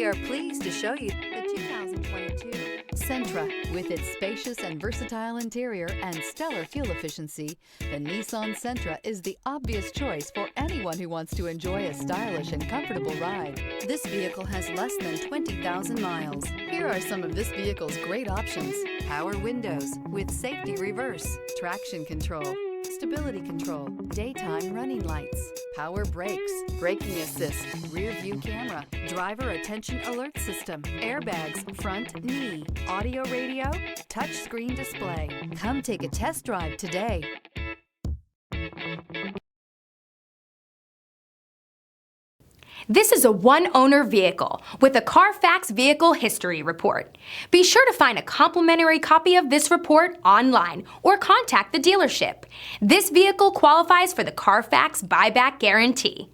We are pleased to show you the 2022 Sentra. With its spacious and versatile interior and stellar fuel efficiency, the Nissan Sentra is the obvious choice for anyone who wants to enjoy a stylish and comfortable ride. This vehicle has less than 20,000 miles. Here are some of this vehicle's great options: power windows with safety reverse, traction control, stability control, daytime running lights, power brakes, braking assist, rear view camera, driver attention alert system, airbags, front knee, audio radio, touchscreen display. Come take a test drive today. This is a one-owner vehicle with a Carfax Vehicle History Report. Be sure to find a complimentary copy of this report online or contact the dealership. This vehicle qualifies for the Carfax Buyback Guarantee.